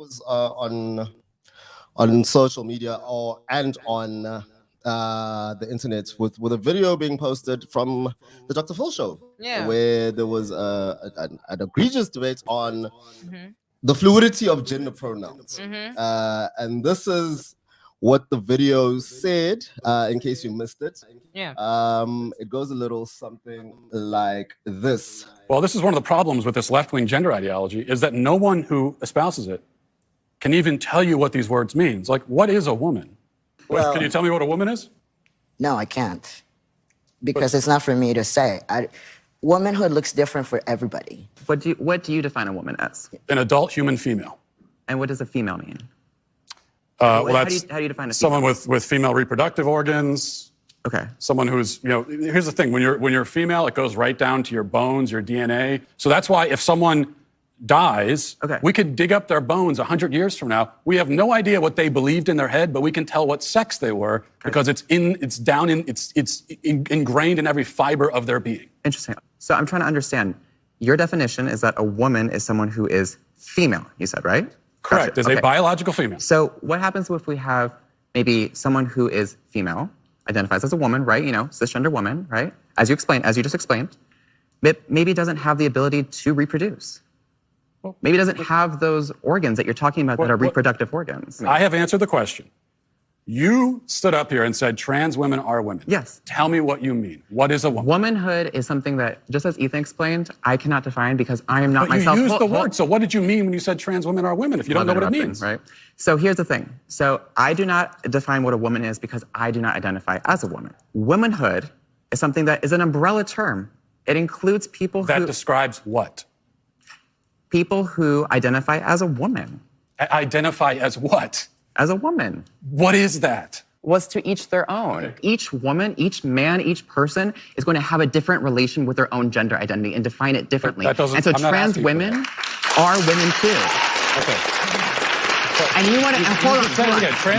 was on social media and on the internet with a video being posted from the Dr. Phil show, where there was an egregious debate on the fluidity of gender pronouns, and this is what the video said. In case you missed it, it goes a little something like this. Well, this is one of the problems with this left-wing gender ideology, is that no one who espouses it can even tell you what these words mean. It's like, what is a woman? Can you tell me what a woman is? No, I can't. Because it's not for me to say. Womanhood looks different for everybody. What do you define a woman as? An adult human female. And what does a female mean? Well, how do you define a female? Someone with female reproductive organs. Okay. Someone who's, here's the thing, when you're female, it goes right down to your bones, your DNA. So that's why if someone dies, we could dig up their bones 100 years from now. We have no idea what they believed in their head, but we can tell what sex they were because it's ingrained in every fiber of their being. Interesting. So I'm trying to understand. Your definition is that a woman is someone who is female, you said, right? Correct. Is a biological female. So what happens if we have maybe someone who is female, identifies as a woman, right? Cisgender woman, right? As you just explained, but maybe doesn't have the ability to reproduce. Maybe doesn't have those organs that you're talking about that are reproductive organs. I have answered the question. You stood up here and said trans women are women. Yes. Tell me what you mean. What is a woman? Womanhood is something that, just as Ethan explained, I cannot define because I am not myself. You used the word, so what did you mean when you said trans women are women if you don't know what it means? Right. So here's the thing. So I do not define what a woman is because I do not identify as a woman. Womanhood is something that is an umbrella term. It includes people who... That describes what? People who identify as a woman. Identify as what? As a woman. What is that? Was to each their own. Each woman, each man, each person is going to have a different relation with their own gender identity and define it differently. And so trans women are women too. Okay. And you want to hold on.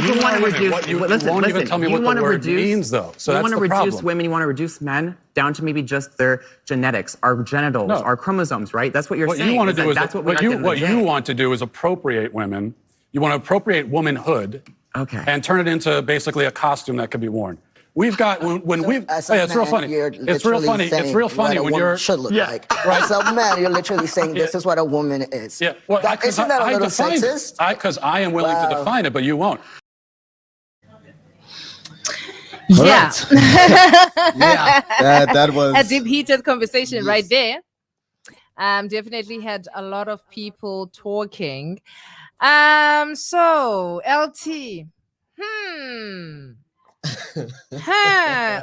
You want to reduce. You won't even tell me what the word means, though. So you that's want to the problem. reduce women. You want to reduce men down to maybe just their genetics, our genitals, our chromosomes, right? That's what you're saying. What you want to do is that's what you want to do is appropriate women. You want to appropriate womanhood. Okay. And turn it into basically a costume that could be worn. We've got it's real funny. It's real funny. It's real funny when you're should look like. Right. As a man, you're literally saying this is what a woman is. Yeah. Well, isn't that a little sexist? Because I am willing to define it, but you won't. Yeah. Yeah. That was a deep heated conversation right there. Definitely had a lot of people talking. So LT.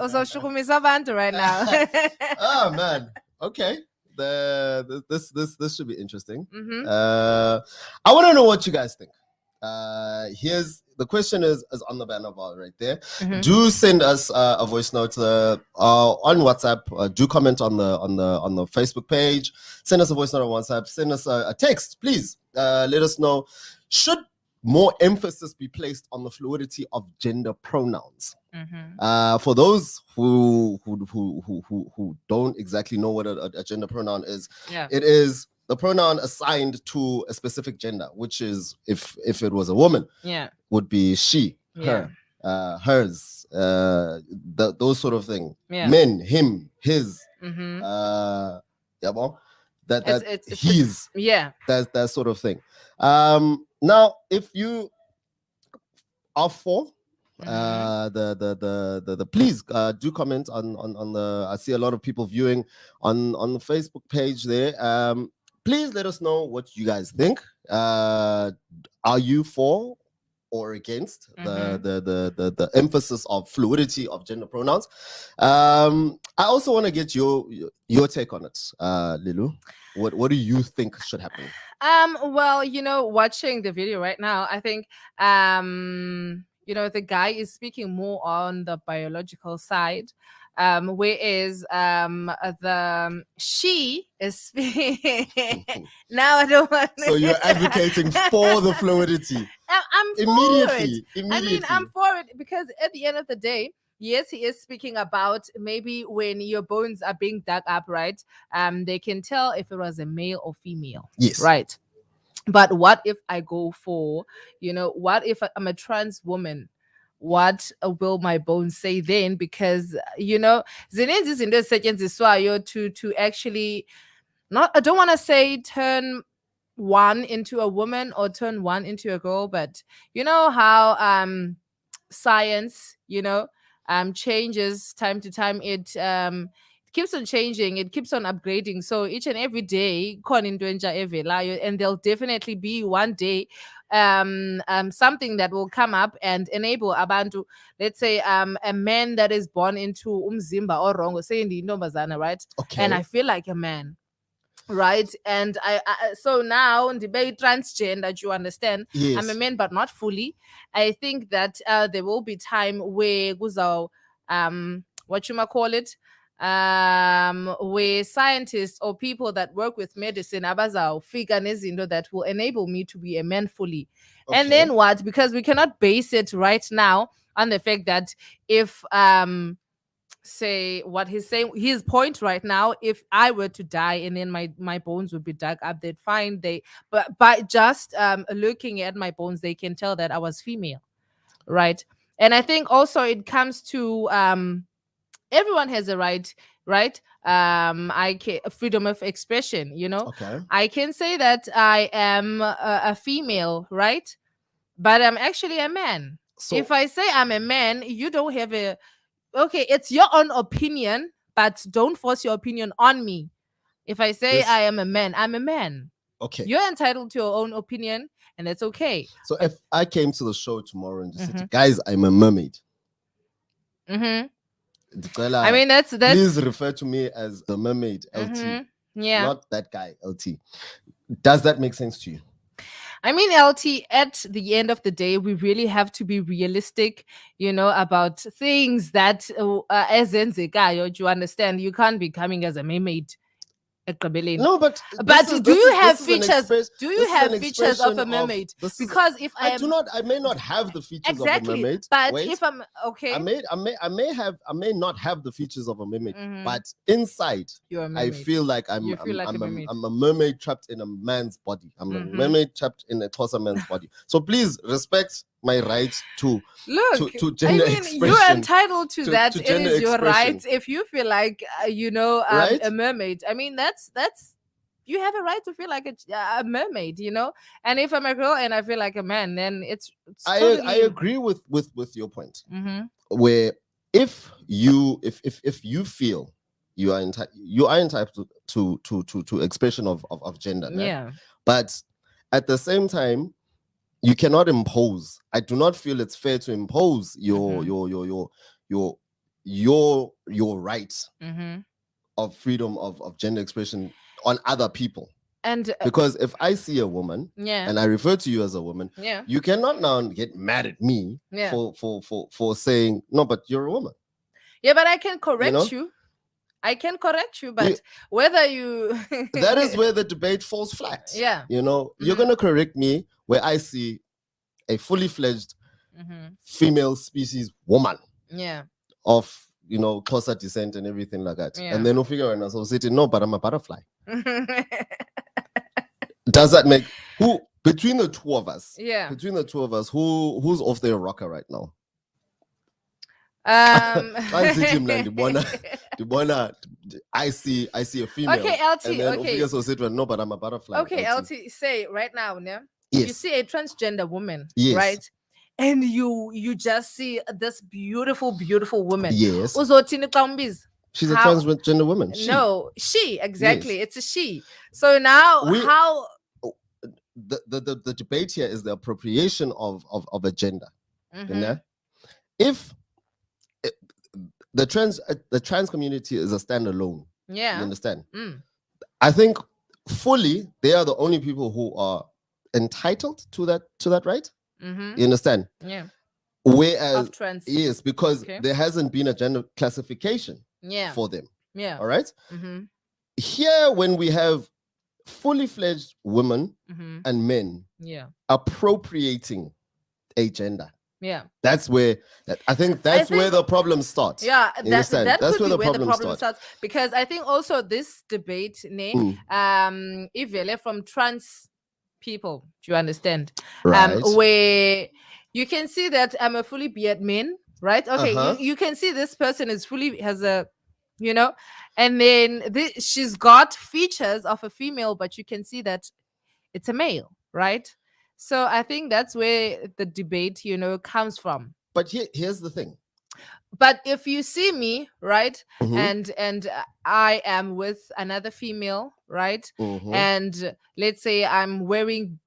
Uzoshukumisa abantu right now. Oh man. Okay. This should be interesting. I want to know what you guys think. Here's the question is on the banner bar right there. Do send us a voice note on WhatsApp. Do comment on the Facebook page. Send us a voice note on WhatsApp. Send us a text, please. Let us know, should more emphasis be placed on the fluidity of gender pronouns? For those who don't exactly know what a gender pronoun is, it is the pronoun assigned to a specific gender, which is if it was a woman, would be she, her, hers, those sort of thing. Men, him, his, he's, that sort of thing. Now, if you are for please do comment on the. I see a lot of people viewing on the Facebook page there. Please let us know what you guys think. Are you for or against the emphasis of fluidity of gender pronouns? I also want to get your take on it, Lilu. What do you think should happen? Well, watching the video right now, I think the guy is speaking more on the biological side, whereas the she is speaking. Now I don't want So you're advocating for the fluidity. I'm immediately. I mean, I'm for it because at the end of the day, yes, he is speaking about maybe when your bones are being dug up, right? They can tell if it was a male or female. Yes. Right. But what if I go for, what if I'm a trans woman? What will my bones say then? Because zininzi izinto ezisetyenziswayo to actually, not, I don't want to say turn one into a woman or turn one into a girl, but you know how science changes time to time. It keeps on changing, it keeps on upgrading. So each and every day khona into entsha evelayo, and there'll definitely be one day something that will come up and enable abantu, let's say a man that is born into umzimba or wrong, say intombazana, right? Okay. And I feel like a man, right? And I so now debate transgender, you understand? Yes. I'm a man but not fully. I think that there will be time where what you might call it, where scientists or people that work with medicine figure nezinto that will enable me to be a man fully. Okay. And then what? Because we cannot base it right now on the fact that if say what he's saying, his point right now, if I were to die and then my bones would be dug up, they'd find but by just looking at my bones, they can tell that I was female, right? And I think also it comes to everyone has a right, freedom of expression, Okay. I can say that I am a female, right? But I'm actually a man. So If I say I'm a man, you don't have okay, it's your own opinion, but don't force your opinion on me. If I say I am a man, I'm a man. okay. You're entitled to your own opinion, and that's okay. So if I came to the show tomorrow and just said, guys, I'm a mermaid. I mean, that's please refer to me as the mermaid, LT. Yeah. Not that guy, LT. Does that make sense to you? I mean, LT, at the end of the day, we really have to be realistic, about things that as enzekayo, you understand, you can't be coming as a mermaid. No, but do you have features? Do you have features of a mermaid? Because if I may not have the features of a mermaid. But if I'm okay, I may not have the features of a mermaid, but inside, you're a mermaid. I feel like I'm a mermaid trapped in a man's body. I'm a mermaid trapped in a Xhosa man's body. So please respect my right to gender expression. You're entitled to that. It is your expression. right. If you feel like Right? a mermaid, I mean that's you have a right to feel like a mermaid, And if I'm a girl and I feel like a man, then it's totally... I agree with your point. Where if you feel you are entitled to expression of gender, yeah. But at the same time, you cannot impose. I do not feel it's fair to impose your right of freedom of gender expression on other people. And because if I see a woman and I refer to you as a woman, you cannot now get mad at me for saying no, but you're a woman. Yeah, but I can correct you. I can correct you, but whether you that is where the debate falls flat. Yeah. You're gonna correct me where I see a fully fledged female species woman. Yeah. Of Xhosa descent and everything like that. Yeah. And then we'll figure out so sitting, no, but I'm a butterfly. Does that make between the two of us? Yeah. Between the two of us, who's off their rocker right now? I see a female. Okay, LT. And then okay. So no, but I'm a butterfly. Okay, LT. Say right now, yes. You see a transgender woman, yes. right? And you just see this beautiful woman. Yes. She's a transgender woman. She exactly. Yes. It's a she. So now how the debate here is the appropriation of a gender. If the trans community is a standalone. Yeah. You understand? I think fully they are the only people who are entitled to that right. You understand? Yeah. Whereas of trans. Yes, because there hasn't been a gender classification for them. Yeah. All right. Here, when we have fully fledged women and men appropriating a gender. Yeah. That's where I think where the problem starts. Yeah, that's where the problem starts. Because I think also this debate, Ivele from trans people. Do you understand? Right. Where you can see that I'm a fully beard man, right? Okay, you can see this person has a, you know, and then she's got features of a female, but you can see that it's a male, right? So I think that's where the debate, you know, comes from. But here's the thing. But if you see me, right, and I am with another female, right, and let's say I'm wearing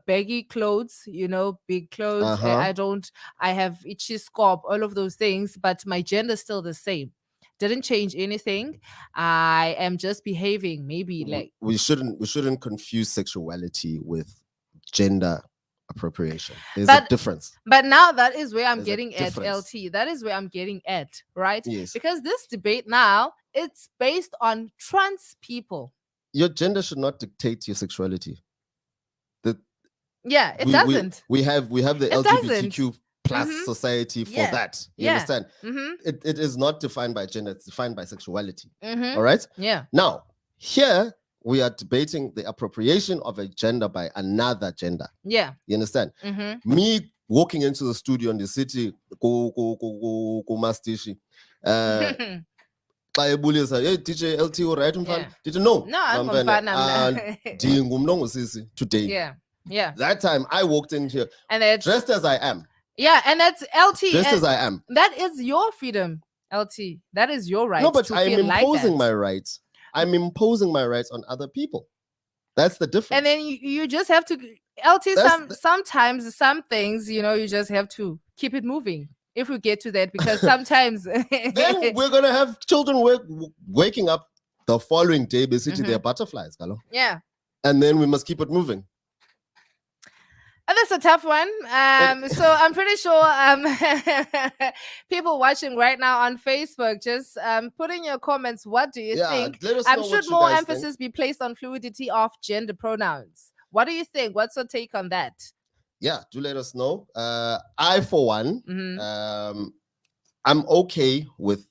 baggy clothes, you know, big clothes, I have itchy scalp, all of those things, but my gender is still the same. Didn't change anything. I am just behaving maybe like we shouldn't confuse sexuality with gender appropriation. There's a difference. But now that is where I'm getting at, LT. That is where I'm getting at, right? Yes. Because this debate now, it's based on trans people. Your gender should not dictate your sexuality. It doesn't. We have the LGBTQ plus society for that. You understand? It is not defined by gender, it's defined by sexuality. All right? Yeah. Now, here we are debating the appropriation of a gender by another gender. Yeah. You understand? Me walking into the studio in the city, Mastishi, hey, DJ LT, all right? Did you know? No, I'm today. Yeah. That time I walked in here and dressed as I am. Yeah, and that's LT. Just as I am. That is your freedom, LT. That is your right. No, but I'm imposing like my rights. I'm imposing my rights on other people. That's the difference. And then you just have to, LT, sometimes some things, you know, you just have to keep it moving if we get to that, because sometimes then we're going to have children waking up the following day, basically they're butterflies. Hello? Yeah. And then we must keep it moving. That's a tough one. So I'm pretty sure people watching right now on Facebook, just put in your comments. What do you think? Should more emphasis be placed on fluidity of gender pronouns? What do you think? What's your take on that? Yeah, do let us know. I, for one, I'm okay with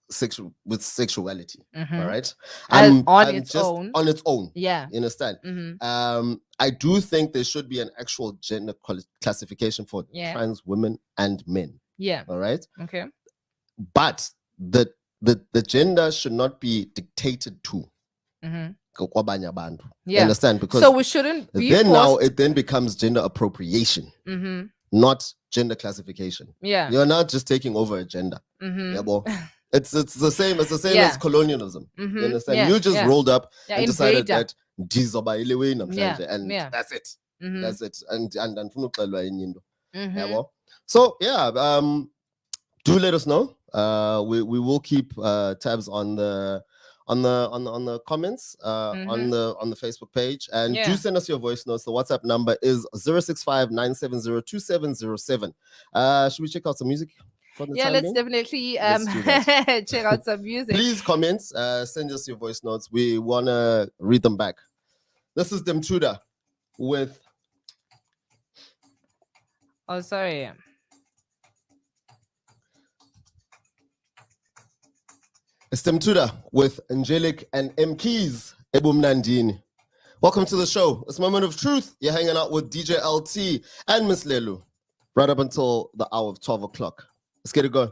sexuality. All right, on its own. Yeah, you understand? I do think there should be an actual gender classification for trans women and men. Yeah. All right. Okay. But the gender should not be dictated to. You understand? Because so we shouldn't be then now it then becomes gender appropriation, not gender classification. Yeah. You're not just taking over a gender. It's the same as colonialism. You understand? Yeah. You just rolled up and decided that and that's it. That's it. And so yeah, do let us know. We will keep tabs on the comments on the Facebook page, and do send us your voice notes. The WhatsApp number is 065-970-2707. Should we check out some music? Let's definitely check out some music. Please comment, send us your voice notes. We want to read them back. This is Demtuda with... Oh, sorry. It's Demtuda with Angelic and M Keys, Ebumnandini. Welcome to the show. It's Moment of Truth. You're hanging out with DJ LT and Miss Lelu right up until the hour of 12 o'clock. Let's get it going.